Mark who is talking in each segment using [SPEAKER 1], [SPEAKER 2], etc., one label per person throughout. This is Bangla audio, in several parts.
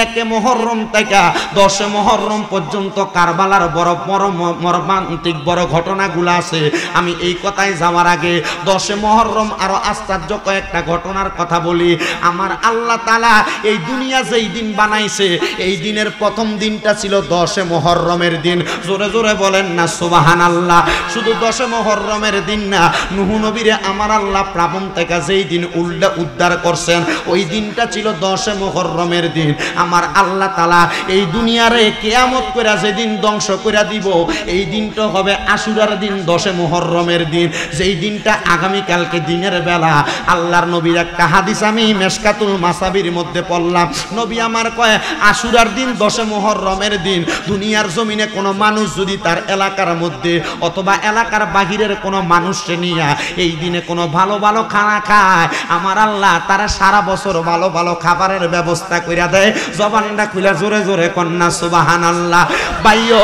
[SPEAKER 1] একে মুহররম থেকে 10 মুহররম পর্যন্ত কারবালার বড় বড় মর্মান্তিক বড় ঘটনাগুলো আছে। আমি এই কথায় যাওয়ার আগে 10 মুহররম আরো আশ্চর্য কয়েকটা ঘটনার কথা বলি। আমার আল্লাহ তাআলা এই দুনিয়া যেই দিন বানাইছে এই দিনের প্রথম দিনটা ছিল 10 মুহররমের দিন। জোরে জোরে বলেন না সুবহানাল্লাহ। শুধু 10 মুহররমের দিন না, নূহ নবীরে আমার আল্লাহ প্লাবন থেকে যেই দিন উদ্ধার করছেন ওই দিনটা ছিল 10 মুহররমের দিন। আমার আল্লাহ তাআলা এই দুনিয়ারে কিয়ামত করে যেদিন ধ্বংস করে দিব এই দিনটা হবে আশুরার দিন, 10 মুহররমের দিন। যেই দিনটা আগামী কালকে দিনের বেলা আল্লাহর নবীর একটা হাদিস আমি মেশকাতুল মাসাবির মধ্যে পড়লাম। নবী আমার কয় আশুরার দিন 10 মুহররমের দিন দুনিয়ার জমিনে কোনো মানুষ যদি তার এলাকার মধ্যে অথবা এলাকার বাহিরের কোনো মানুষকে নিয়ে এই দিনে কোনো ভালো ভালো খানা খায় আমার আল্লাহ তারা সারা বছর ভালো ভালো খাবারের ব্যবস্থা করে দেয়। জবানটা খুলে জোরে জোরে কন্যা সুবহানাল্লাহ। ভাইও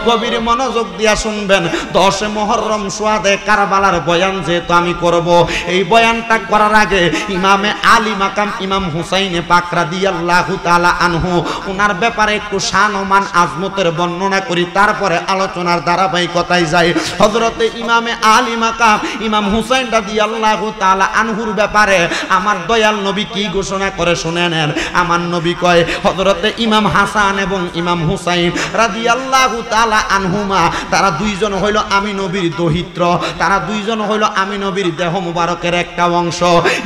[SPEAKER 1] গভীর মনোযোগ দিয়া শুনবেন। 10 মুহররম সুয়াদে কারবালার বয়ান যেহেতু আমি করব, এই বয়ানটা করার আগে ইমামে আলী মাকাম ইমাম হুসাইন পাক রাদিয়াল্লাহু তাআলা আনহু ওনার ব্যাপারে একটু শান ও মান আজমতের বর্ণনা করি, তারপরে আলোচনার ধারাবাহিকতায় যাই। হযরতে ইমামে আলী মাকাম ইমাম হুসাইন রাদিয়াল্লাহু তাআলা আনহুর ব্যাপারে আমার দয়াল নবী কি ঘোষণা করে শুনে নেন। আমার নবী কয় হযরতে ইমাম হাসান এবং ইমাম হুসাইন রাদিয়াল্লাহু তাআলা আনহুমা তারা দুইজন হইল আমি নবীর দহিত্র, তারা দুইজন হইল আমি নবীর দেহ মুবারকের একটা অংশ।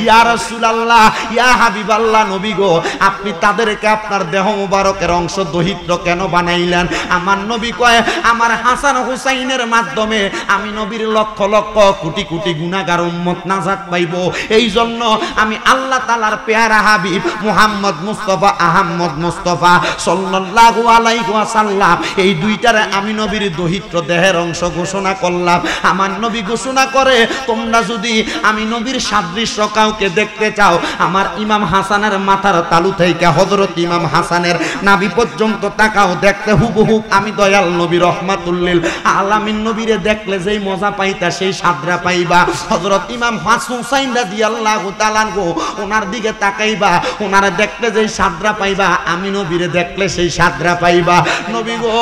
[SPEAKER 1] ইয়া রাসূলুল্লাহ, ইয়া হাবিবাল্লাহ, নবী গো আপনি তাদেরকে আপনার দেহ মুবারকের অংশ দহিত্র কেন বানাইলেন? আমার নবী কয় আমার হাসান হুসাইনের মাধ্যমে আমি নবীর লক্ষ লক্ষ কোটি কোটি গুনাহগার উম্মত নাজাত পাইব। এই জন্য আমি আল্লাহ তাআলার পেয়ারা হাবিব মুহাম্মদ মুস্তাফা আহমদ মুস্তাফা সাল্লাল্লাহু আলাইহি ওয়াসাল্লাম এই দুইটারে আমি নবীর দহিত্র দেহের অংশ ঘোষণা করলাম। আমার নবী ঘোষণা করে তোমরা যদি আমি নবীর সাদৃশ্য কাউকে দেখতে চাও আমার ইমাম হাসানের মাথার তালু থেকে হযরত ইমাম হাসানের নাভি পর্যন্ত তাকাও, দেখতে হুবহু আমি দয়াল নবী রহমাতুল্লিল আলামিন নবীরে দেখলে যেই মজা পাইতা সেই সাদরা পাইবা। হযরত ইমাম হুসাইন রাদিয়াল্লাহু তাআলা ওনার দিকে তাকাইবা, ওনারে দেখলে যেই সাদরা পাইবা আমি নবীরে দেখলে সেই সাদরা পাইবা। নবী গো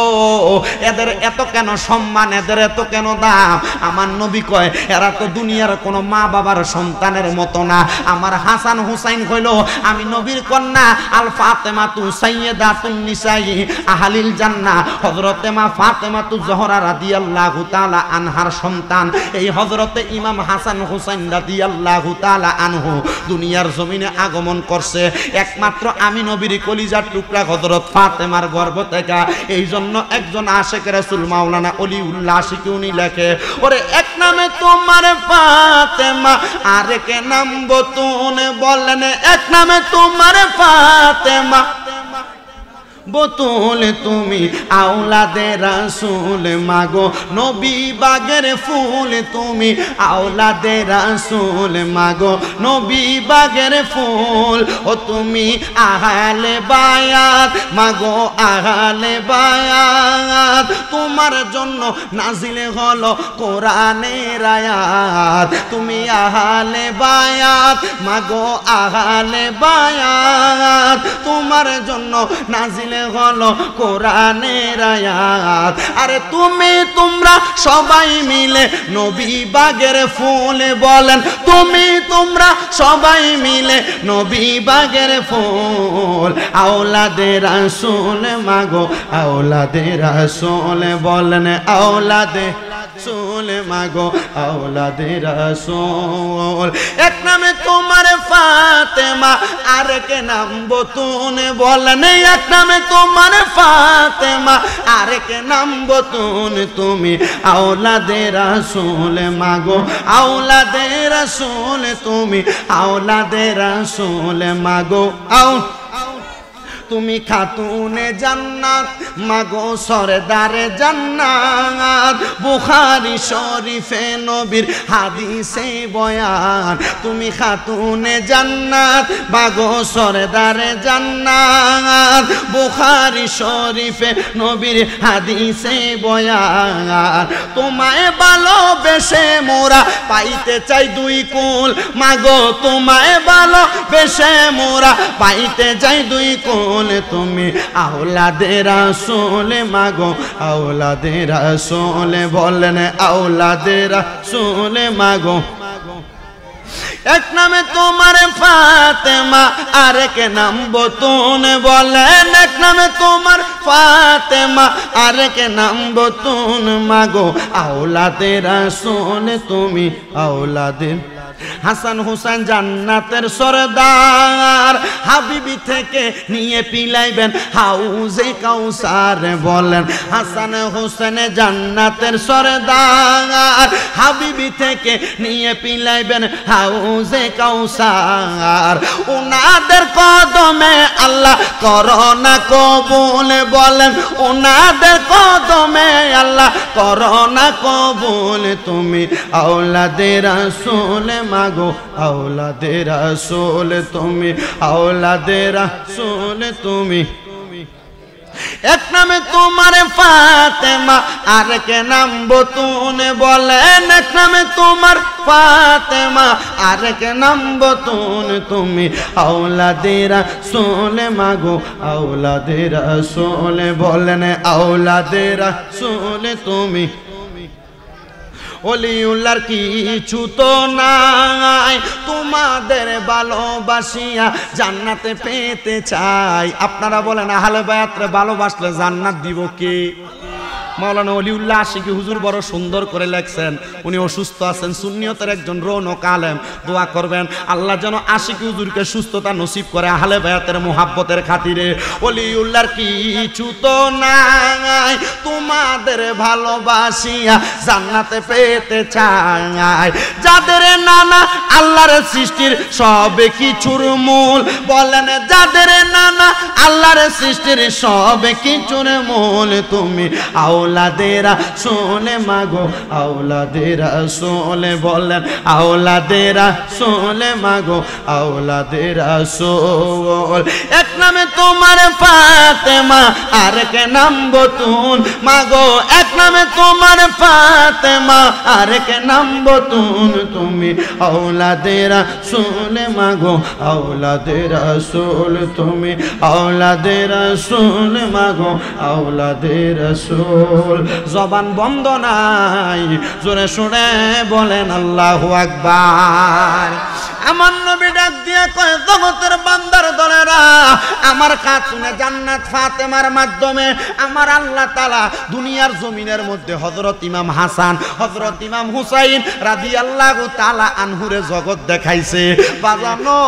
[SPEAKER 1] এদের এত কেন সম্মান, এদের এত কেন দাম? আমার নবী কয় এরা তো দুনিয়ার কোনো মা বাবার সন্তানের মতো না। আমার হাসান হুসাইন হইল আমি নবীর কন্যা আল ফাতেমাতু সাইয়্যিদাতুন নিসাই আহলিল জান্নাহ, হযরতে মা ফাতেমাতু জোহরা রাদিয়াল্লাহু তাআলা আনহার সন্তান। এই হযরতে ইমাম হাসান হুসাইন রাদিয়াল্লাহু তাআলা আনহু দুনিয়ার জমিনে আগমন করছে একমাত্র আমি নবীর কলিজার টুকরা হযরত ফাতেমার গর্ভ থেকে। এই জন্য একজন আশিক রাসূল মাওলানা ওলিউল্লাহ আশিক উনি লেখে ওরে এক নামে তোমার ফাতেমা আরেক নাম বতুন, বলেন এক নামে তোমার ফাতেমা বতুল তুমি আওলাদে রাসূল মাগো নবী বাগের ফুল, তুমি আওলাদে রাসূল মাগো নবী বাগের ফুল। ও তুমি আহলে বায়াত মাগো আহলে বায়াত, তোমার জন্য নাজিল হলো কোরআনের আয়াত। তুমি আহলে বায়াত মাগো আহলে বায়াত, তোমার জন্য নাজিল হলো কোরআনের আয়াত। আরে তুমি তোমরা সবাই মিলে নবী বাগের ফুল, বলেন তুমি তোমরা সবাই মিলে নবী বাগের ফুল। আওলাদে রাসূল মাগো আওলাদে রাসূল, বলেন আওলাদে রাসূল মাগো আওলাদে রাসূল। এক নামে তোমার ফাতেমা আরেক নাম বতুন, বলেন এক নামে তোমার ফাতেমা আরেক নাম বতুন। তুমি আওলাদে রাসূল মাগো আওলাদে রাসূল, তুমি আওলাদে রাসূল মাগো তুমি খাতুনে জান্নাত মাগো সরদারে জান্নাত। বুখারী শরীফে নবীর হাদিসে বয়ান, তুমি খাতুনে জান্নাত মাগো সরদারে জান্নাত। বুখারী শরীফে নবীর হাদিসে বয়ান তোমায় ভালোবেসে মোরা পাইতে চাই দুই কুল মাগো তোমায় ভালোবেসে মোরা পাইতে চাই দুই কুল তুমি আওলাদে রাসূল মাগো আওলাদে রাসূল বলেন আওলাদে রাসূল মাগো এক নামে তোমার ফাতেমা আর এক নাম বতুন বলেন এক নামে তোমার ফাতেমা আর এক নাম বতুন মাগো আওলাদে রাসূল তুমি আওলাদে হাসান হুসাইন জান্নাতের সরদার হাবিবি থেকে নিয়ে পিলাইবেন হাউজে কাউসার বলেন হাসান হুসাইন জান্নাতের সরদার হাবিবি থেকে নিয়ে পিলাইবেন হাউজে কাউসার উনাদের কদমে আল্লাহ করোনা কবুল বলেন উনাদের কদমে আল্লাহ করোনা কবুল তুমি আওলাদে রাসূল মাগো আওলাদে রাসূল তুমি আওলাদে রাসূল তুমি এক নামে তোমার ফাতেমা আর এক নাম বতুন বলেন এক নামে তোমার ফাতেমা আর এক নাম বতুন তুমি আওলাদে রাসূল মাগো আওলাদে রাসূল বলেন আওলাদে রাসূল তুমি ওলিউল্লাহর কিছু তো নাই তোমাদের ভালোবাসিয়া জান্নাতে পেতে চাই আপনারা বলেন আহলে বায়াতরে ভালোবাসলে জান্নাত দিব কে মাওলানা ওলিউল্লাহ আশিকি হুজুর বড় সুন্দর করে লেখছেন উনি অসুস্থ আছেন সুন্নিয়তের একজন রৌনক আলেম দোয়া করবেন আল্লাহ যেন আশিকি হুজুরকে সুস্থতা নসিব করে আহলে বায়াতের মুহাব্বতের খাতিরে ওলিউল্লাহর কিছু তো নাই তোমাদের ভালোবাসিয়া জান্নাতে পেতে চাই যাদের নানা আল্লাহর সৃষ্টির সব কিছুর মূল বলেন যাদের নানা আল্লাহর সৃষ্টির সব কিছুর মূল তুমি আওলাদে রাসূল মাগো আওলাদে রাসূল বলেন আওলাদে রাসূল মাগো আওলাদে রাসূল এক নামে তোমার ফাতেমা আর এক নাম বতুন মাগো এক নামে তোমার ফাতেমা আর এক নাম বতুন তুমি আওলাদে রাসূল মাগো আওলাদে রাসূল তুমি আওলাদে রাসূল মাগো আওলাদে রাসূল জবান বন্ধ নাই জোরে শুনে বলেন আল্লাহু আকবার আমার নবী ডাক দিয়ে কয় জগতের বান্দার দলেরা আমার খাতুনে জান্নাত ফাতেমার মাধ্যমে আমার আল্লাহ তাআলা দুনিয়ার জমিনের মধ্যে হযরত ইমাম হাসান হযরত ইমাম হুসাইন রাদিয়াল্লাহু তাআলা আনহুরে জগৎ দেখাইছে বাজানো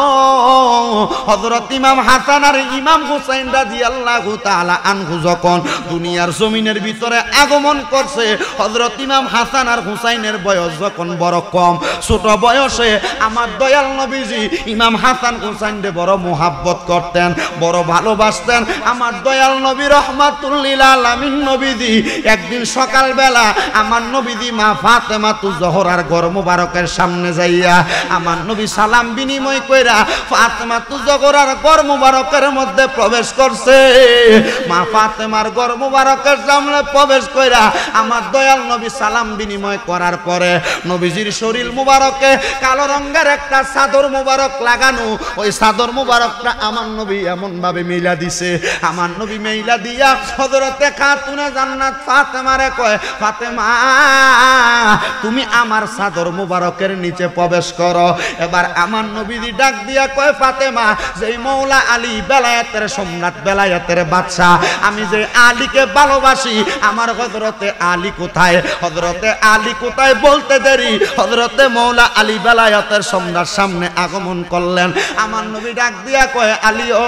[SPEAKER 1] হযরত ইমাম হাসান আর ইমাম হুসাইন রাদিয়াল্লাহু তাআলা আনহু যখন দুনিয়ার জমিনের ভিতরে আগমন করছে হযরত ইমাম হাসান আর হুসাইনের বয়স যখন বড় কম ছোট বয়সে আমার দয়াল নবীজি ইমাম হাসান হুসাইনকে বড় মুহাব্বত করতেন বড় ভালোবাসতেন আমার দয়াল নবী রহমাতুল লিল আলামিন নবীজি একদিন সকাল বেলা আমার নবীজি মা ফাতেমা তু জোহরার ঘর মুবারকের সামনে যাইয়া আমার নবী সালাম বিনিময় কইরা ফাতেমা তু জোহরার ঘর মুবারকের মধ্যে প্রবেশ করছে মা ফাতেমার ঘর মুবারকের সামনে প্রবেশ কইরা আমার দয়াল নবী সালাম বিনিময় করার পরে নবীজির শরীর মুবারকে কালো রঙের একটা চাদর মুবারক লাগানো ওই চাদর মুবারকটা আমার নবী এমন ভাবে মিলা দিছে আমার নবী মিলা দিয়া হযরতে খাতুনে জান্নাত ফাতেমারে কয় ফাতেমা তুমি আমার চাদর মুবারকের নিচে প্রবেশ করো এবার আমার নবীজি ডাক দিয়া কয় ফাতেমা যেই মৌলা আলী বেলায়েতের সম্রাট বেলায়েতের বাদশা আমি যে আলীকে ভালোবাসি আমার হযরতে আলী কোথায় হযরতে আলী কোথায় বলতে দেরি হযরতে মৌলা আলী বেলায়েতের সম্রাট সামনে আগমন করলেন আমার নবী ডাক দিয়া কয় আলী ও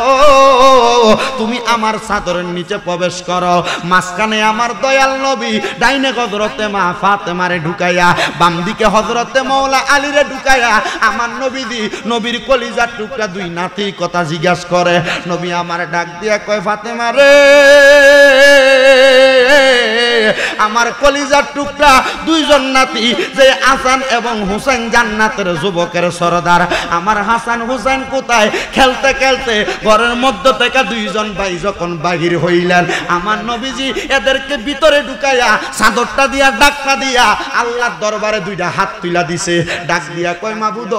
[SPEAKER 1] তুমি আমার চাদরের নিচে প্রবেশ করো মাঝখানে আমার দয়াল নবী ডাইনে হযরতে মা ফাতেমারে ঢুকাইয়া বাম দিকে হযরতে মৌলা আলীরে ঢুকাইয়া আমার নবীজি নবীর কলিজার টুকরা দুই নাতি কথা জিজ্ঞাসা করে নবী আমার ডাক দিয়া কয় ফাতেমা রে আমার কলিজার টুকরা দুইজন নাতি যে হাসান এবং হুসাইন জান্নাতের যুবকের সরদার। আমার হাসান হুসাইন কোথায়? খেলতে খেলতে ঘরের মধ্য থেকে দুইজন ভাই যখন বাহির হইলেন, আমার নবীজি এদেরকে ভিতরে ঢুকাইয়া চাদরটা দিয়া ডাক্কা দিয়া আল্লাহর দরবারে দুইটা হাত তুলা দিছে, ডাক দিয়া কয় মাবুদ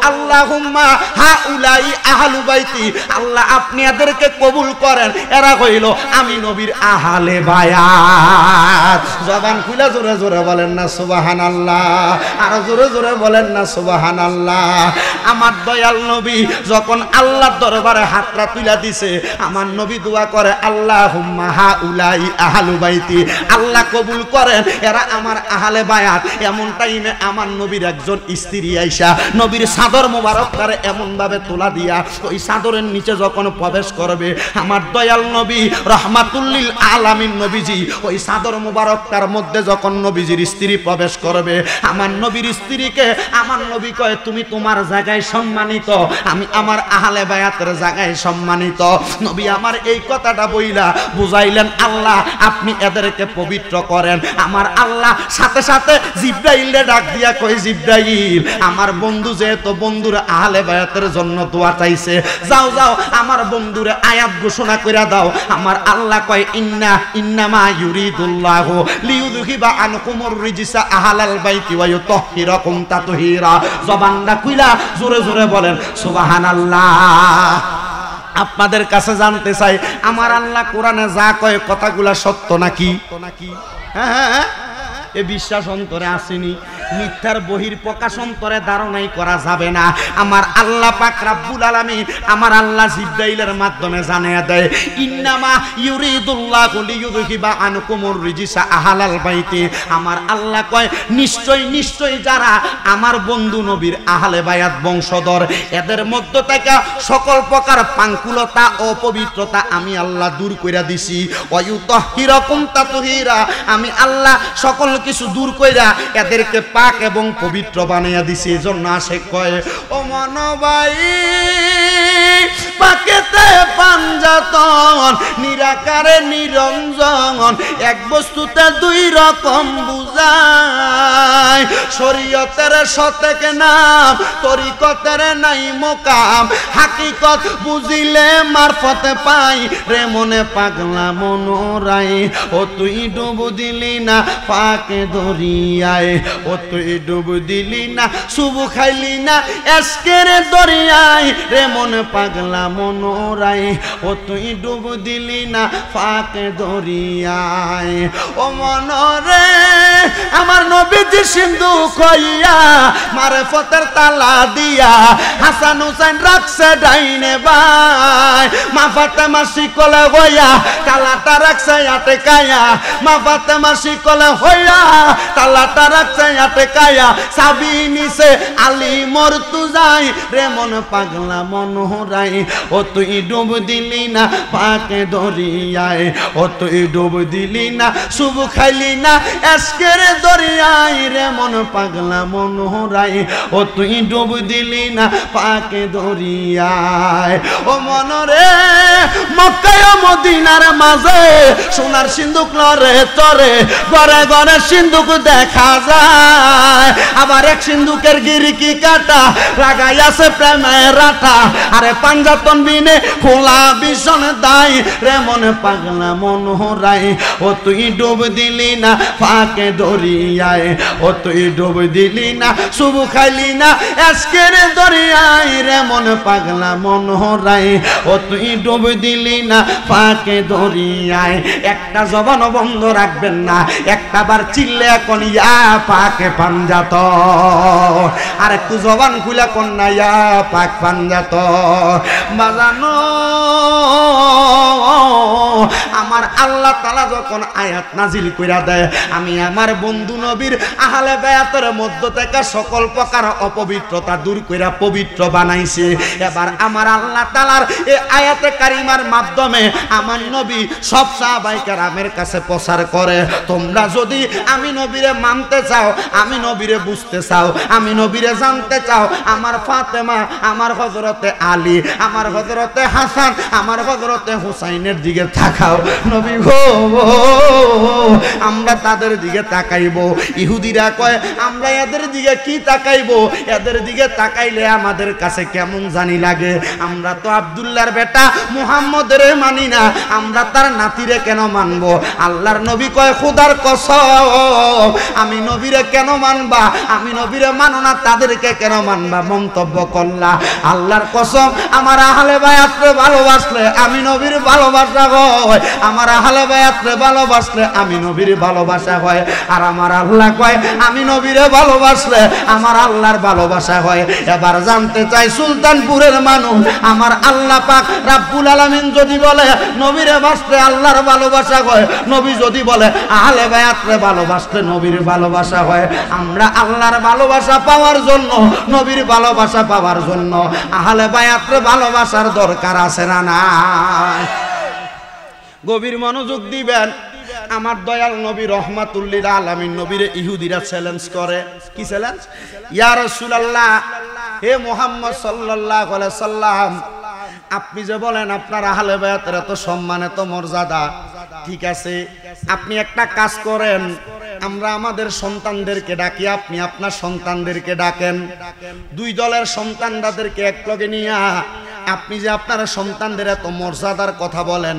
[SPEAKER 1] আল্লাহুম্মা হাউলাই আহলু বাইতি, আল্লাহ আপনি এদেরকে কবুল করেন, এরা কইল আমি নবীর আহলে বায়াত। জবান খুলে জোরে জোরে বলেন না সুবহানাল্লাহ, আর জোরে জোরে বলেন না সুবহানাল্লাহ। আমার দয়াল নবী যখন আল্লাহর দরবারে হাতটা তুলা দিছে, আমার নবী দোয়া করে আল্লাহুম্মা হাউলাই আহলু বাইতি, আল্লাহ কবুল করেন এরা আমার আহলে বায়াত। এমন টাইমে আমার নবীর একজন স্ত্রী আইসা নবীর চাদর মোবারক করে এমন ভাবে তোলা দিয়া ওই চাদরের নিচে যখন প্রবেশ করবে, আমার দয়াল নবী রহমাতুল্লিল আলামিন নবীজি ওই চাদর মোবারকটার মধ্যে যখন নবীজির স্ত্রী প্রবেশ করবে, আমার নবীর স্ত্রীকে আমার নবী কয় তুমি তোমার জায়গায় সম্মানিত, আমি আমার আহলে বায়াতের জায়গায় সম্মানিত। নবী আমার এই কথাটা বইলা বুঝাইলেন আল্লাহ আপনি এদেরকে পবিত্র করেন। আমার আল্লাহ সাথে সাথে জিব্রাইলে ডাক দিয়া কই জিব্রাইল আমার বন্ধু যেহেতু বন্ধুর আহলে বায়াতের জন্য দোয়া চাইছে, যাও যাও আমার বন্ধুরে আয়াত ঘোষণা কইরা দাও। আমার আল্লাহ কয় ইন্নামা ইউরিদুল্লাহু লিইউযহিবা আনকুমুর রিজসা আহলাল বাইতি ওয়া ইউতাহহিরাকুম তাতহীরা। জবানটা খুইলা জোরে জোরে বলেন সুবহানাল্লাহ। আপনাদের কাছে জানতে চাই আমার আল্লাহ কোরআনে যা কয় কথাগুলা সত্য নাকি? হ্যাঁ, এ বিশ্বাস অন্তরে আসেনি, মিথ্যার বহির প্রকাশ অন্তরে ধারণাই করা যাবে না। আমার আল্লাহ পাক রব্বুল আলামিন আমার আল্লাহ জিব্রাইলের মাধ্যমে জানিয়ে দেয় ইন্নামা ইউরিদুল্লাহু লিইউযহিবা আনকুমুর রিজসা আহলাল বাইতি। আমার আল্লাহ কয় নিশ্চয় নিশ্চয় যারা আমার বন্ধু নবীর আহলে বায়াত বংশধর, এদের মধ্য থেকে সকল প্রকার পাঙ্কুলতা অপবিত্রতা আমি আল্লাহ দূর কইরা দিছি। ওয়া ইউতাহহিরাকুম তাতহীরা, আমি আল্লাহ সকল কিছু দূর কইরা এদেরকে পাক এবং পবিত্র বানাইয়া দিছি। এজন্য আসে কয় ও মনবাই পাকেতে পাঞ্জাতন নিরাকারে নিরঞ্জন, এক বস্তুতে দুই রকম বুঝায়। শরীয়তের সতেক নাম তরিকতের নাই মোকাম, হাকিকত বুঝিলে মারফতে পাই রে মনে পাগলা মনোরাই। ও তুই ডুব দিলি না পাকে দরিয়ায়, ও তুই ডুব দিলি না সুবু খাইলি না এসকের দরিয়ায় রে মনে পাগলা মনোরাই। ও তুই ডুব দিলি না পাকে দরিয়ায়। ও মনরে আমার নবীজি সিন্ধু কইয়া মারফতের তালা দিয়া হাসান হুসাইন রাখছে ডাইনে বাই। মা ফাতেমা শিকলে হইয়া তালাটা রাখছে আটকায়া, মা ফাতেমা শিকলে হইয়া তালাটা রাখছে আটকায়া। চাবি নিছে আলী মর্তুজাই রে মন পাগলা মনোহরাই। ও তুই ডুব দিলি না পাকে দরিয়ায়, ও তুই ডুব দিলি না সুবু খাইলি না এসকের দরিয়ায় রে মন পাগলা মনোহরাই। ও তুই ডুব দিলি না পাকে দরিয়ায়। ও মনরে মক্কায় মদিনার মাঝে সোনার সিন্ধুক লরে চরে, ঘরে ঘরে সিন্ধুক দেখা যায়। আবার এক সিন্ধুকের গিরিকি কাটা লাগাই আছে প্রেমের রাটা, আরে পাঞ্জাতন বিনে খোলা ভীষণ দায় রে মনে পাগলা মনোহরাই। ও তুই ডুব দিলি না ফাঁকে দরিয়ায়, ও তুই ডুব দিলি না সুবু খাইলি না এসকের দরিয়ায় রে মনে পাগলা মনোহরাই। ও তুই ডুব দিলি না ফাঁকে দরিয়ায়। একটা জবান বন্ধ রাখবেন না, একটা বার চিল্লে এখন ইয়া পাকে পাঞ্জাত, আর একটু জবান খুলে কন্যা ইয়া পাক পাঞ্জাত বাজানো। আমার আল্লাহ তাআলা যখন আয়াত নাজিল কইরা দেয়, আমি আমার বন্ধু নবীর আহলে বায়াতের মধ্য থেকে সকল প্রকার অপবিত্রতা দূর কইরা পবিত্র বানাইছে। এবার আমার আল্লাহ তাআলার এই আয়াতে কারিমার মাধ্যমে আমার নবী সব সাহাবায়ে কেরামের কাছে প্রচার করে, তোমরা যদি আমি নবীরে মানতে চাও, আমি নবীরে বুঝতে চাও, আমি নবীরে জানতে চাও, আমার ফাতেমা, আমার হযরতে আলী, আমার হযরতে হাসান, আমার হযরতে হুসাইনের দিকে তাকাও। নবী নবী গো আমরা তাদের দিকে তাকাইব। ইহুদিরা কয় আমরা এদের দিকে কি তাকাইব, এদের দিকে তাকাইলে আমাদের কাছে কেমন জানি লাগে। আমরা তো আব্দুল্লাহর বেটা মুহাম্মদের মানি না, আমরা তার নাতিরে কেন মানব? আল্লাহর নবী কয় খোদার কসম আমি নবীরে কেন মানবা, আমি নবীরে মানো না তাদেরকে কেন মানবা? মন্তব্য করলা আল্লাহর কসম আমার আহলে বায়াতরে ভালোবাসলে আমি নবীর ভালোবাসা হয়, আমার আহলে বায়াতরে ভালোবাসলে আমি নবীর ভালোবাসা হয়। আর আমার আল্লাহ কয় আমি নবীরে ভালোবাসলে আমার আল্লাহর ভালোবাসা হয়। এবার জানতে চাই সুলতানপুরের মানুষ আমার আল্লাহ পাক রাব্বুল আলামিন যদি বলে নবীরে বাসলে আল্লাহর ভালোবাসা হয়, নবী যদি বলে আহলে বায়াতরে ভালোবাসলে নবীর ভালোবাসা হয়। আমরা আল্লাহর ভালোবাসা পাওয়ার জন্য, নবীর ভালোবাসা পাওয়ার জন্য আহলে বায়াতরে ভালোবাসার দরকার আছে না নাই? গভীর মনোযোগ দিবেন। আমার দয়াল নবী রহমাতুল্লিল আলামিন নবীরে ইহুদিরা চ্যালেঞ্জ করে। কি চ্যালেঞ্জ? ইয়া রাসূলুল্লাহ, হে মুহাম্মদ সাল্লাল্লাহু আলাইহি সাল্লাম, আপনি যে বলেন আপনার আহলে বায়াতের এত সম্মান এত মর্যাদা, ঠিক আছে, আপনি একটা কাজ করেন, আমরা আমাদের সন্তানদেরকে ডাকি, আপনি আপনার সন্তানদেরকে ডাকেন। দুই দলের সন্তানদেরকে একলগে নিয়ে আপনি যে আপনার সন্তানদের এত মর্যাদার কথা বলেন,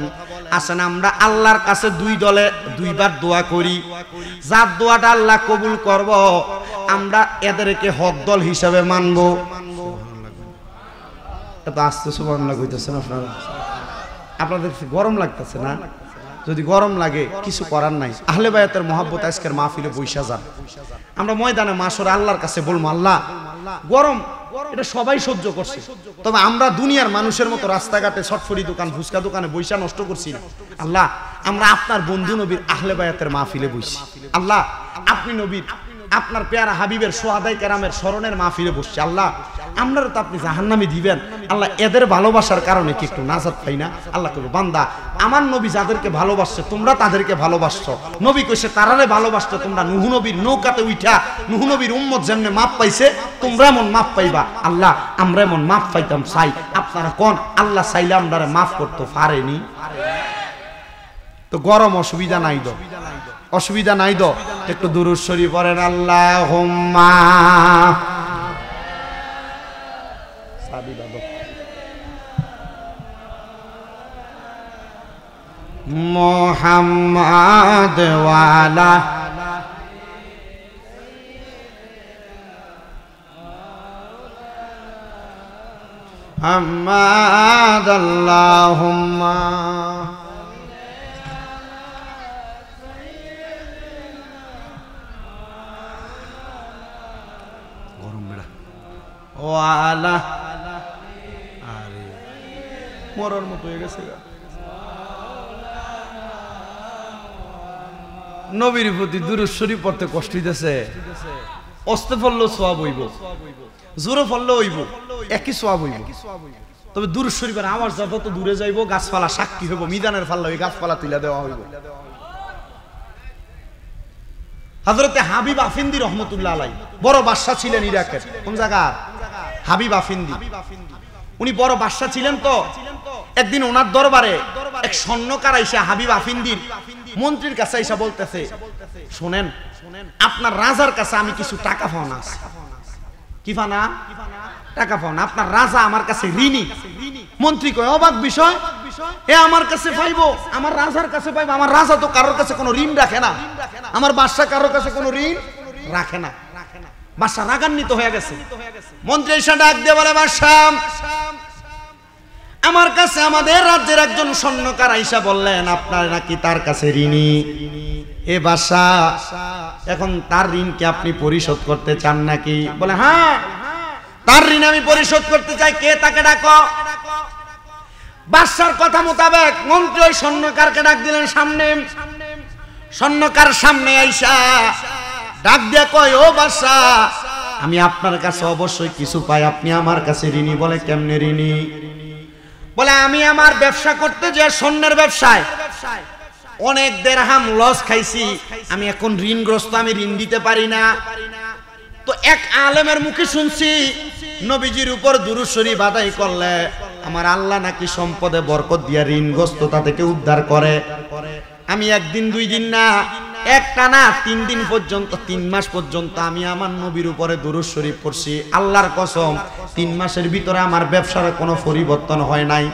[SPEAKER 1] আসেন আমরা আল্লাহর কাছে দুই দলে দুইবার দোয়া করি, যার দোয়াটা আল্লাহ কবুল করব আমরা এদেরকে হক দল হিসাবে মানব। এত আস্তে সুবহানাল্লাহ কইতেছেন আপনারা, আপনাদের গরম লাগতেছে না? যদি গরম লাগে কিছু করার নাই, আহলে বায়াতের মহব্বত আজকের মাহফিলে বৈশা যান। আমরা ময়দানে মাশরে আল্লাহর কাছে বলবো আল্লাহ গরম এটা সবাই সহ্য করছে, তবে আমরা দুনিয়ার মানুষের মতো রাস্তাঘাটে ছটফড়ি দোকান ফুচকা দোকানে বৈশা নষ্ট করছি না। আল্লাহ আমরা আপনার বন্ধু নবীর আহলে বায়াতের মাহফিলে বসছি। আল্লাহ আপনি নবীর আপনার পেয়ারা হাবিবের সোহাদাই কেরামের স্মরণের মাহফিলে বসছি। আল্লাহ আমরা তো আপনি জাহান্নামে দিবেন। আল্লাহ এদের ভালোবাসার কারণে কি একটু নাজাত পাই না? আল্লাহ কইবো বান্দা আমার নবী যাদেরকে ভালোবাসছে তোমরা তাদেরকে ভালোবাসছো। নবী কইছে তারারে ভালোবাসছো তোমরা। নূহ নবীর নৌকাতে উঠা নূহ নবীর উম্মত যেমনে মাপ পাইছে তোমরা এমন মাপ পাইবা। আল্লাহ আমরা এমন মাপ পাইতাম চাই। আপনারা কোন আল্লাহ চাইলে আমরা মাফ করতে পারেনি? তো গরম অসুবিধা নাই তো, অসুবিধা নাই তো, একটু দুরূদ শরীফ পড়েন আল্লাহুম্মা মুহাম্মাদ ওয়ালা মুহাম্মাদ আল্লাহুম্মা ওয়ালা আরে মরার মতো হয়ে গেছে। নবীর প্রতি দুরূদ শরীফ পড়তে কষ্ট হইতেছে। অস্তে পড়লেও সওয়াব হইব, জোরে পড়লেও হইব, একই সওয়াব হইব। তবে দুরূদ শরীফের আওয়াজ যত দূরে যাইব গাছপালা সাক্ষী হইব, মিজানের পাল্লা ওই গাছপালা তুলে দেওয়া হইব। হযরতে হাবিব আফিন্দি রহমতুল্লাহ আলাইহি বড় বাদশা ছিলেন ইরাকের। কোন জায়গার? হাবিব আফিন্দি। উনি বড় বাদশা ছিলেন। তো একদিন ওনার দরবারে এক স্বর্ণকার আইসা হাবিব আফিন্দির মন্ত্রীর কাছে আইসা বলতেছে, শুনেন আপনার রাজার কাছে আমি কিছু টাকা পাওনা আছে। কি পানা? টাকা পাওনা। আপনার রাজা আমার কাছে ঋণী। মন্ত্রী কয় অবাক বিষয়, এ আমার কাছে পাইবো, আমার রাজার কাছে পাইবো? আমার রাজা তো কারোর কাছে কোনো ঋণ রাখে না, আমার বাদশা কারোর কাছে কোনো ঋণ রাখে না। বাদশা রাগান্বিত হয়ে গেছে। মন্ত্রী এসে ডাক দিয়ে বলে, বাদশা আমার কাছে আমাদের রাজ্যের একজন স্বর্ণকার আইসা বললেন আপনার নাকি তার কাছে ঋণী। এ বাদশা এখন তার ঋণকে আপনি পরিশোধ করতে চান নাকি? বলে হ্যাঁ তার ঋণ আমি পরিশোধ করতে চাই। কে তাকে ডাকো। বাদশার কথা মোতাবেক মন্ত্রী ওই স্বর্ণকারকে ডাক দিলেন সামনে। স্বর্ণকার সামনে আইসা ডাক দিয়া কয়, ও বাদশা আমি আপনার কাছে অবশ্যই কিছু পাই, আপনি আমার কাছে ঋণী। বলে কেমনে ঋণী? বলে আমি আমার ব্যবসা করতে যে স্বর্ণের ব্যবসায় অনেক দেরহাম লস খাইছি, আমি এখন ঋণগ্রস্ত, আমি ঋণ দিতে পারি না। তো এক আলেমের মুখে শুনছি নবীজির উপর দুরূদ শরীফ আদায় করলে আমার আল্লাহ নাকি সম্পদে বরকত দিয়া ঋণগ্রস্ততা থেকে উদ্ধার করে। আমি একদিন দুই দিন না, একটানা 3 দিন পর্যন্ত 3 মাস পর্যন্ত আমি আমার নবীর উপরে দুরূদ শরীফ পড়ছি। আল্লাহর কসম 3 মাসের ভিতরে আমার ব্যবসার কোনো পরিবর্তন হয় নাই।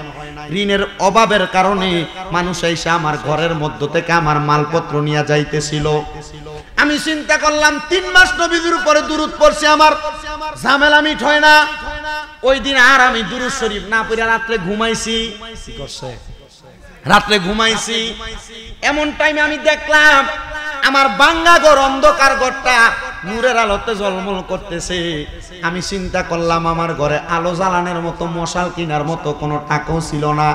[SPEAKER 1] ঋণের অভাবের কারণে মানুষ এসে আমার ঘরের মধ্য থেকে আমার মালপত্র নিয়ে যাইতেছিল। আমি চিন্তা করলাম 3 মাস নবীর উপরে দুরূদ পড়ছি, আমার ঝামেলা মিট হয় না। ওই দিন আর আমি দুরূদ শরীফ না পড়ে রাত্রে ঘুমাইছি। কি করছে? রাত্রে ঘুমাইছি। এমন টাইমে আমি দেখলাম আমার বাঙ্গা ঘর, অন্ধকার ঘরটা নূরের আলোতে ঝলমল করতেছে। আমি চিন্তা করলাম আমার ঘরে আলো জ্বালানোর মতো, মশাল কেনার মতো কোনো টাকাও ছিল না।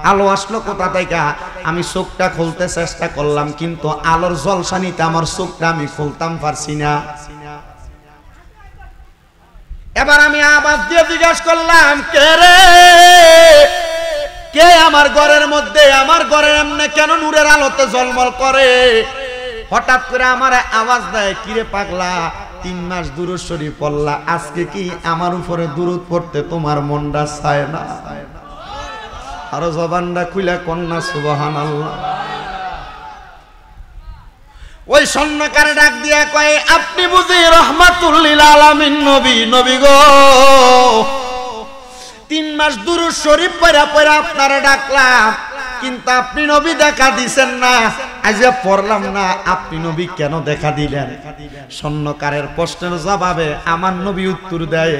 [SPEAKER 1] আলো আসলো কোথা থেকে? আমি চোখটা খুলতে চেষ্টা করলাম, কিন্তু আলোর ঝলসানিতে আমার চোখটা আমি খুলতাম পারছি না। এবার আমি আওয়াজ দিয়ে জিজ্ঞাসা করলাম, কে রে? কে আমার ঘরের মধ্যে? আমার ঘরে এমনি কেন নূরের আলোতে ঝলমল করে? হঠাৎ করে আমার আওয়াজ দেয়, কিরে পাগলা, 3 মাস দুরূদ শরীফ পড়লা, আজকে কি আমার উপরে দুরূদ পড়তে তোমার মনটা চায় না? আরো জবানটা খুলে কন্যা সুবহানাল্লাহ। ওই স্বর্ণকার ডাক দিয়া কয়, আপনি বুঝি রহমাতুল লিল আলামিন নবী? নবী গো, 3 মাস দুরূদ শরীফ পড়া পড়া আপনারে ডাকলাম, কিন্তু আপনি নবী দেখা দিছেন না। আজ পড়লাম না, আপনি নবী কেন দেখা দিলেন? স্বর্ণকারের প্রশ্নের জবাবে আমার নবী উত্তর দেয়,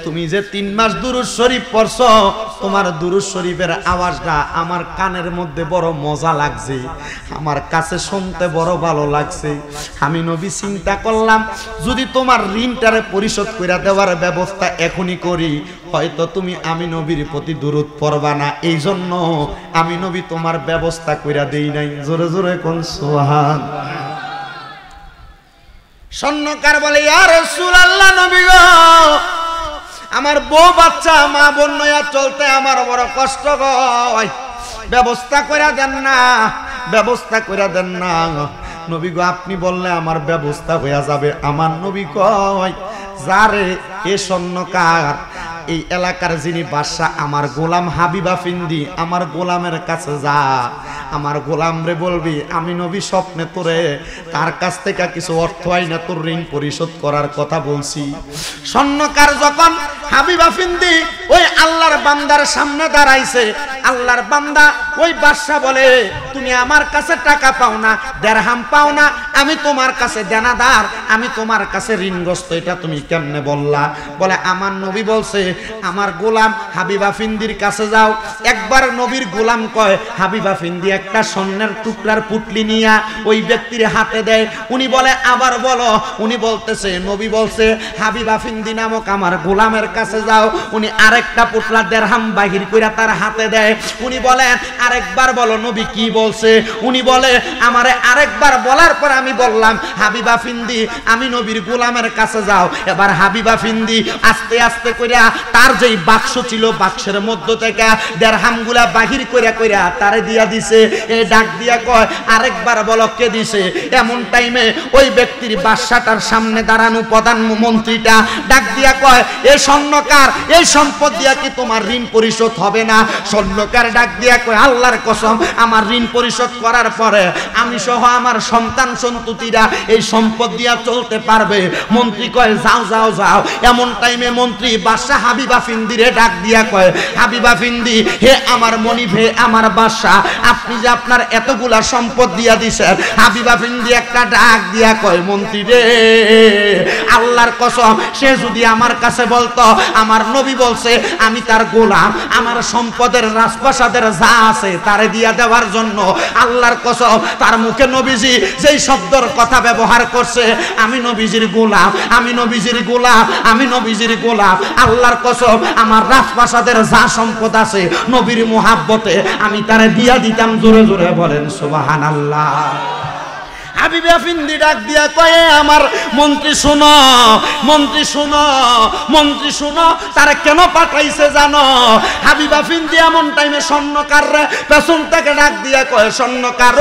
[SPEAKER 1] তুমি যে 3 মাস দুরূদ শরীফ পড়ছো, তোমার দুরূদ শরীফের আওয়াজটা আমার কানের মধ্যে বড় মজা লাগছে, আমার কাছে শুনতে বড় ভালো লাগছে। আমি নবী চিন্তা করলাম, যদি তোমার ঋণটারে পরিশোধ করে দেওয়ার ব্যবস্থা এখনই করি, হয়তো তুমি আমি নবীর প্রতি দুরূদ পড়বা না। এই জন্য আমি নবী তোমার ব্যবস্থা কইরা দেই নাই। জোরে জোরে কোন সুবহান। স্বর্ণকার বলে, ইয়া রাসূলুল্লাহ, নবী গো, আমার বউ বাচ্চা মা বোন নয়া চলতে আমার বড় কষ্ট হয়, ব্যবস্থা কইরা দেন না, ব্যবস্থা কইরা দেন না। নবী গো, আপনি বললে আমার ব্যবস্থা হইয়া যাবে। আমার নবী কয়, যারে এ স্বর্ণকার, এই এলাকার যিনি বাদশাহ, আমার গোলাম হাবিবা ফিন্দি, আমার গোলামের কাছে যা, আমার গোলাম রে বলবি আমি নবী স্বপ্নে তোরে তার কাছ থেকে কিছু অর্থ আইনা তোর ঋণ পরিশোধ করার কথা বলছি। স্বর্ণকার যখন হাবিবা ফিন্দি ওই আল্লাহর বান্দার সামনে দাঁড়াইছে, আল্লাহর বান্দা ওই বাদশাহ বলে, তুমি আমার কাছে টাকা পাও না, দেরহাম পাও না, আমি তোমার কাছে দেনাদার, আমি তোমার কাছে ঋণগ্রস্ত, এটা তুমি কেমনে বললা? বলে, আমার নবী বলছে আমার গোলাম হাবিবা ফিন্দির কাছে যাও। একবার নবীর গোলাম কয়, হাবিবা ফিন্দি একটা স্বর্ণের টুকরার পুটলি নিয়া ওই ব্যক্তির হাতে দেয়। উনি বলে, আবার বলো। উনি বলতেছে, নবী বলছে হাবিবা ফিন্দি নামক আমার গোলামের কাছে যাও। উনি আরেকটা পুটলা দেরহাম বাহির কইরা তার হাতে দেয়। উনি বলেন, আরেকবার বলো নবী কি বলছে? উনি বলে, আমারে আরেকবার বলার পর আমি বললাম, হাবিবা ফিন্দি আমি নবীর গোলামের কাছে যাও। এবার হাবিবা ফিন্দি আস্তে আস্তে কইরা তার যেই বাক্স ছিল, বাক্সের মধ্য থেকে দেরহামগুলা বাহির কইরা কইরা তারে দিয়া দিছে। এই ডাক দিয়া কয়, আরেকবার বলো কে দিছে? এমন টাইমে ওই ব্যক্তির বাদশাটার সামনে দাঁড়ানো প্রধানমন্ত্রীটা ডাক দিয়া কয়, এ স্বর্ণকার, এই সম্পদ দিয়া কি তোমার ঋণ পরিশোধ হবে না? স্বর্ণকার ডাক দিয়া কয়, আল্লাহর কসম, আমার ঋণ পরিশোধ করার পরে আমি সহ আমার সন্তান সন্ততিরা এই সম্পদ দিয়া চলতে পারবে। মন্ত্রী কয়, যাও যাও যাও। এমন টাইমে মন্ত্রী বাদশাহ হাবিবা ফিন্দিরে ডাক দিয়া কয়, হাবিবা ফিন্দি, হে আমার মনিব, হে আমার বাদশাহ, আপনি যে আপনার এতগুলা সম্পদ দিয়া দিছেন। হাবিবা ফিন্দি একটা ডাক দিয়া কয়, মন্ত্রী রে, আল্লাহর কসম, সে যদি আমার কাছে বলতো আমার নবী বলছে আমি তার গোলাম, আমার সম্পদের রাজপ্রাসাদের যা আছে তারে দিয়া দেওয়ার জন্য, আল্লাহর কসম তার মুখে নবীজি যেই শব্দের কথা ব্যবহার করছে, আমি নবীজির গোলাম, আমি নবীজির গোলাম, আমি নবীজির গোলাম, আল্লাহর কসম আমার রাজপ্রাসাদের যা সম্পদ আছে নবীর মুহাব্বতে আমি তারে দিয়া দিতাম। জোরে জোরে বলেন সুবহানাল্লাহ। হাবিবা ফিন্দি ডাক দিয়া কয়ে আমার মন্ত্রী শুনো, মন্ত্রী শুনো, মন্ত্রী শুনো, তারা কেন পাঠাইছে জানো? হাবিবা ফিন্দি এমন টাইমে স্বর্ণকার পেছন থেকে ডাক দিয়া কয়ে স্বর্ণকার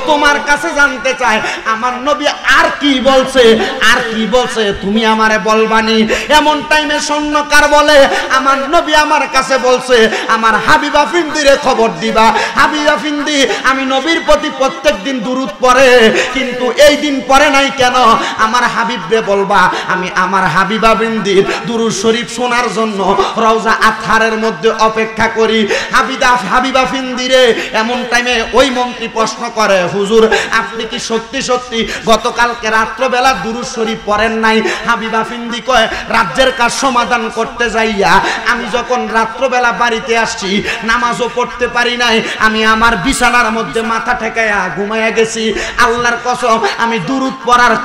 [SPEAKER 1] তোমার কাছে জানতে চাই আমার নবী আর কি বলছে, আর কি বলছে তুমি আমারে বলবানি। এমন টাইমে স্বর্ণকার বলে আমার নবী আমার কাছে বলছে আমার হাবিবা ফিন্দিরে খবর দিবা। হাবিবা ফিন্দি আমি নবীর প্রতি প্রত্যেক দিন দুরূদ পড়ে, কিন্তু এই দিন পড়ে নাই কেন? আমার হাবিবরে বলবা আমি আমার হাবিবা ফিন্দির দুরূদ শরীফ শোনার জন্য রওজা আতহারের মধ্যে অপেক্ষা করি। হাবিবা ফিন্দিরে এমন টাইমে ওই মন্ত্রী প্রশ্ন করে হুজুর আপনি কি সত্যি সত্যি গতকালকে রাত্রবেলা দুরূদ শরীফ পড়েন নাই? হাবিবা ফিন্দি কয় রাজ্যের কাজ সমাধান করতে যাইয়া আমি যখন রাত্রবেলা বাড়িতে আসছি নামাজও পড়তে পারি নাই, আমি আমার বিছানার মধ্যে মাথা ঠেকাইয়া ঘুমাইয়া গেছি। আল্লাহর কসম আমি দুরূদ পড়ার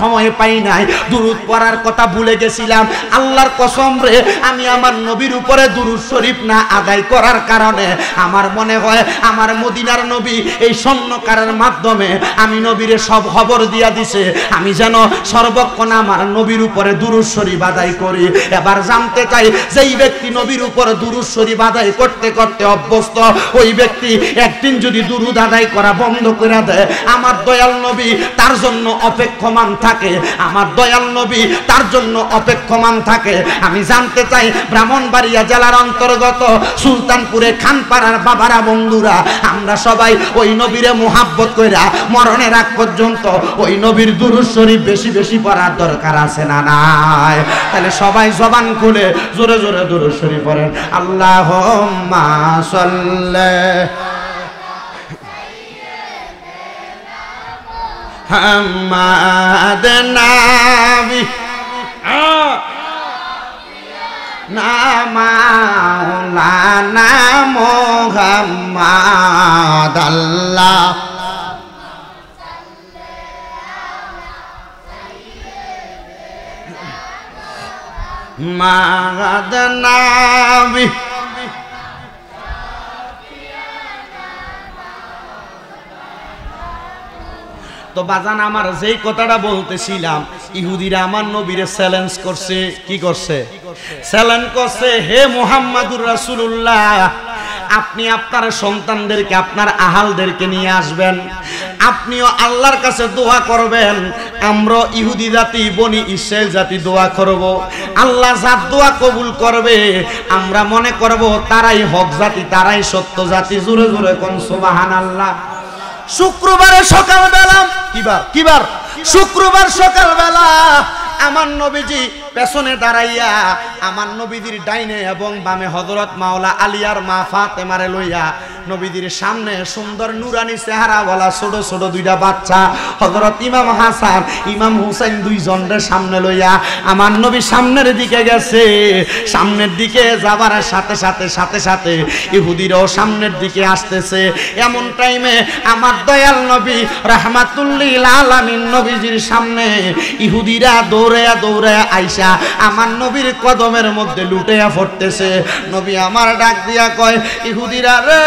[SPEAKER 1] সময় পাই নাই, দুরূদ পড়ার কথা ভুলে গেছিলাম। আল্লাহর কসম রে আমি আমার নবীর উপরে দুরূদ শরীফ না আদায় করার কারণে আমার মনে হয় আমার মদিনার নবী এই স্বর্ণকারের মাধ্যমে আমি নবীরে সব খবর দিয়া দিছে আমি যেন সর্বক্ষণ আমার নবীর উপরে দুরূদ শরীফ আদায় করি। এবার জানতে চাই যেই ব্যক্তি নবীর উপরে দুরূদ শরীফ আদায় করতে করতে অভ্যস্ত, ওই ব্যক্তি একদিন যদি দুরূদ আদায় করা বন্ধ করে দেয় আমার দয়াল নবী তার জন্য অপেক্ষমান থাকে, আমার দয়াল নবী তার জন্য অপেক্ষমান থাকে। আমি জানতে চাই ব্রাহ্মণবাড়িয়া জেলার অন্তর্গত সুলতানপুরে খানপাড়ার বাবারা বন্ধুরা আমরা সবাই ওই নবীরে মুহাব্বত কইরা মরণের আগ পর্যন্ত ওই নবীর দুরূদ শরীফ বেশি বেশি পড়ার দরকার আছে না নাই? তাহলে সবাই জবান খুলে জোরে জোরে দুরূদ শরীফ পড়েন। আল্লাহুম্মা সাল্লি মুহাম্মাদ নাবি না মাওলানা মুহাম্মাদ আল্লাহ মাগাদ নাবি। তো বাজান আমার যেই কথাটা বলতেছিলাম ইহুদিরা আমার নবীরে চ্যালেঞ্জ করছে, কি করছে? চ্যালেঞ্জ করছে হে মুহাম্মাদুর রাসূলুল্লাহ আপনি আপনার সন্তানদেরকে আপনার আহালদেরকে নিয়ে আসবেন, আপনিও আল্লাহর কাছে দোয়া করবেন, আমরা ইহুদি জাতি বনি ইসরাইল জাতি দোয়া করব, আল্লাহ যার দোয়া কবুল করবে আমরা মনে করব তারাই হক জাতি, তারাই সত্য জাতি। জোরে জোরে কোন সুবহানাল্লাহ। শুক্রবারে সকালবেলা কিবার শুক্রবার সকালবেলা আমার নবীজি পেছনে দাঁড়াইয়া আমার নবীজির ডাইনে এবং বামে হযরত মাওলা আলিয়ার মা ফাতেমারে লইয়া নবীজির সামনে সুন্দর নুরানি চেহারাওয়ালা ছোট ছোট দুইটা বাচ্চা হযরত ইমাম হাসান ইমাম হুসাইন দুইজনের সামনে লইয়া আমার নবী সামনের দিকে গেছে। সামনের দিকে যাবার সাথে সাথে সাথে সাথে ইহুদিরাও সামনের দিকে আসতেছে। এমন টাইমে আমার দয়াল নবী রাহমাতুল্লিল আলামিন নবীজির সামনে ইহুদিরা দৌড়ায়া দৌড়ায়া আইসা আমার নবীর কদমের মধ্যে লুটাইয়া পড়তেছে। নবী আমার ডাক দিয়া কয় ইহুদিরা রে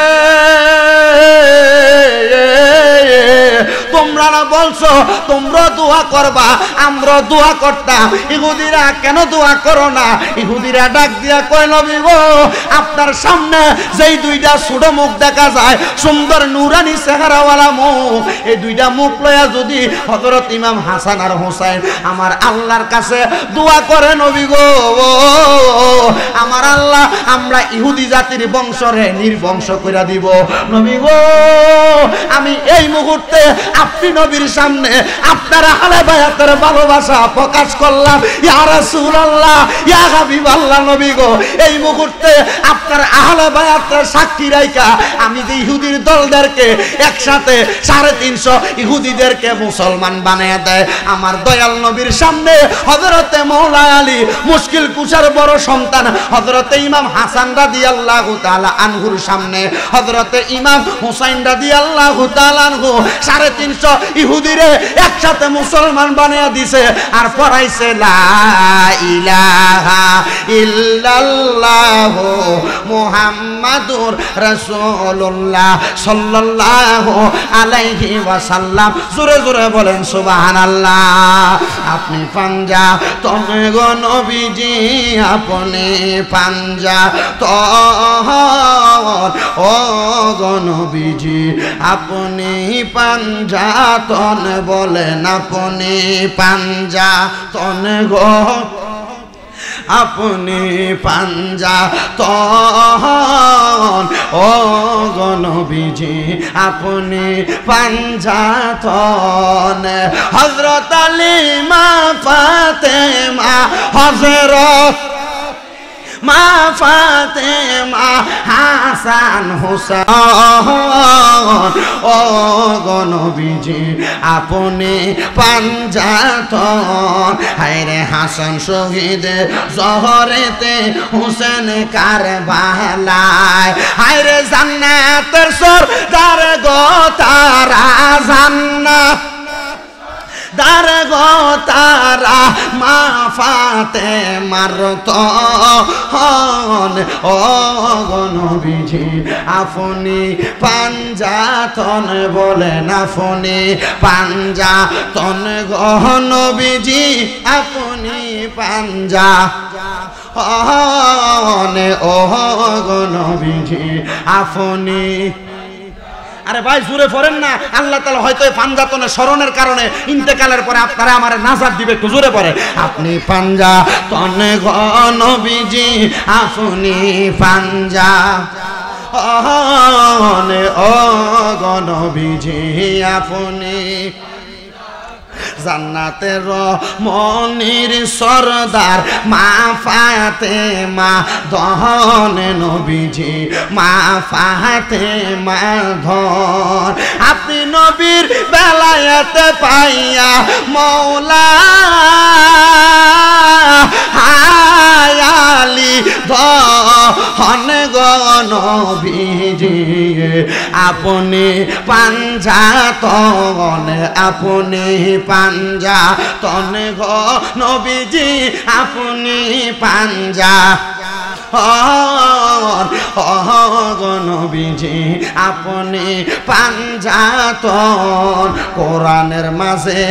[SPEAKER 1] তোমরা না বলছো তোমরা দোয়া করবা, আমরা দোয়া করতাম, ইহুদিরা কেন দোয়া করো না? ইহুদিরা ডাক দিয়া কয় নবী গো আপনার সামনে যেই দুইটা ছোট মুখ দেখা যায় সুন্দর নুরানি চেহারাওয়ালা মুখ, এই দুইটা মুখ লয়া যদি হযরত ইমাম হাসান আর হুসাইন আমার আল্লাহর কাছে দোয়া করে নবী গো আমার আল্লাহ আমরা ইহুদি জাতির বংশরে নির্বংশ কইরা দিব। নবী গো আমি এই মুহূর্তে আপনি নবীর সামনে আপনার আহলে বায়াতের ভালোবাসা প্রকাশ করলাম। ইয়া রাসূলুল্লাহ ইয়া হাবিবাল্লাহ নবী গো এই মুহূর্তে আপনার আহলে বায়াতের সাক্ষী রাইখা আমি যে ইহুদির দলদেরকে একসাথে 350 ইহুদিদেরকে মুসলমান বানিয়ে দেয় আমার দয়াল নবীর সামনে হযরতে মাওলা আলী মুশকিল কুশার বড় সন্তান হযরতে ইমাম হাসান রাদিয়াল্লাহু তাআলা আনহুর সামনে হযরতে ইমাম হুসাইন রাদিয়াল্লাহু তাআলা আনহু 350 ইহুদিরে একসাথে মুসলমান বানিয়ে দিছে আর পড়াইছে লা ইলাহা ইল্লাল্লাহ মুহাম্মাদুর রাসূলুল্লাহ সাল্লাল্লাহু আলাইহি ওয়াসাল্লাম। জোরে জোরে বলেন সুবহানাল্লাহ। আপনি পাঞ্জা তনে গো নবীজি আপনি পাঞ্জা তন ও গো নবীজি আপনি পাঞ্জা তন বলেন আপনি পাঞ্জা তন গো আপনি পাঞ্জা তন ও গো নবীজি আপনি পাঞ্জা তন। হযরত আলী মা ফাতেমা হযরত মা ফাতেমা হাসান হুসাইন ও গো নবীজি আপনি পাঞ্জাতন। হায়রে হাসান শহীদ জহরেতে হুসেন কারবালায় হায়রে জান্নাতের সরদার গো তারা জান্নাত দার গো তারা মা ফাতেমার তন ও গো নবীজি আপনি পাঞ্জাতন বলেন আপনি পাঞ্জাতন গো নবীজি আপনি পাঞ্জাতন ও গো নবীজি আপনি। আরে ভাই জোরে পড়েন না, আল্লাহ তাআলা হয়তো পাঞ্জাতনের স্মরণের কারণে ইন্তেকালের পরে আপনারা আমার নাজাত দিবে, একটু জোরে পড়ে আপনি পাঞ্জাতন গো নবীজি আপনি পাঞ্জাতন ও গো নবীজি আপনি জান্নাতের মনির সরদার মা ফাতেমা ধন নবীজি মা ফাতেমা ধন। আপনি নবীর বেলায়েত পাইয়া মওলা আলী ধন গো নবীজি আপনি পাঞ্জাতন আপনি পাঞ্জাতন গো নবীজি আপনি গো নবীজি আপনি পাঞ্জাতন। কোরআনের মাঝে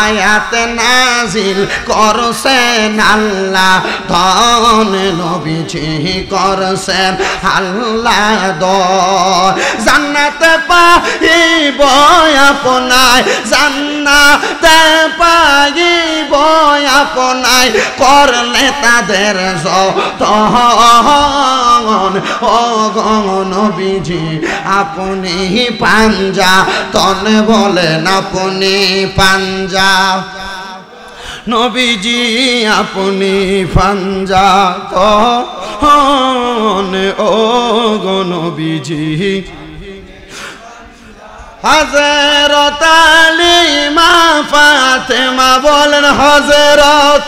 [SPEAKER 1] আয়াত নাজিল করছেন আল্লাহ ধন নবীজি করছেন আল্লাহ দন। জান্নাতে পাইব আপনায় জান্নাতে পাইব আপনায় করলে তাদের যতন ও গো নবীজি আপনি পাঞ্জাতন বলেন আপনি পাঞ্জাতন নবীজি আপনি পাঞ্জাতন ও গো নবীজি। হযরত আলী মা ফাতেমা বলেন হযরত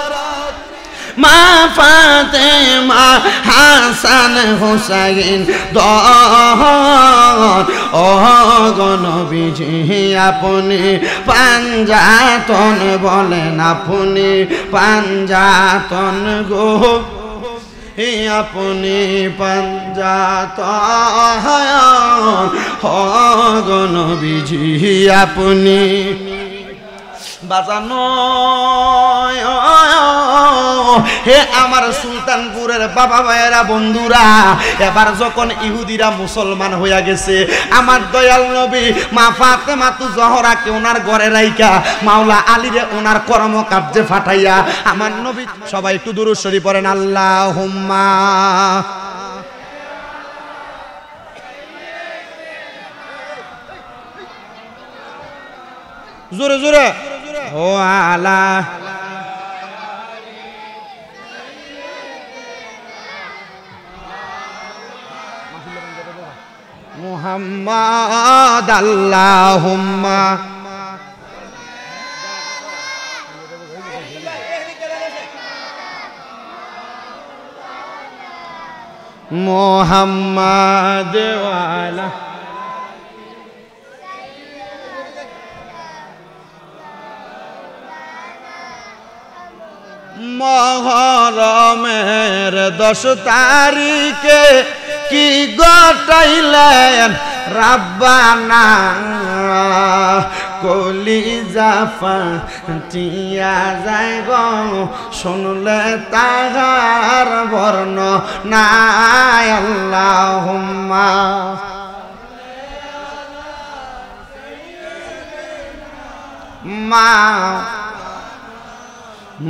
[SPEAKER 1] মা ফাতেমা হাসান হুসাইন দন ও গো নবীজি আপনি পাঞ্জাতন বলেন আপনি পাঞ্জাতন গো আপনি পাঞ্জাতন গো নবীজি আপনি বাজানো। হে আমার সুলতানপুরের বাবা ভাইয়েরা বন্ধুরা, এবার যখন ইহুদিরা মুসলমান হইয়া গেছে আমার দয়াল নবী মা ফাতেমা জহরাকে ওনার ঘরে রাইখা মাওলা আলীরে ওনার কর্মকার্যে পাঠাইয়া আমার নবী সবাই একটু দুরূদ শরীফ পড়েন আল্লাহুম্মা জোরে জোরে ও আলা মুহাম্মাদ আল্লাহুম্মা মুহাম্মাদ ওয়ালা মহরমের 10 তারিখে কি গটাইলেন রাব্বানা কলিজা ফাটিয়া যায় গো শুনলে তাহার বর্ণনা আল্লাহুম্মা মা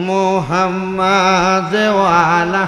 [SPEAKER 1] মুহাম্মাদ ওয়ালা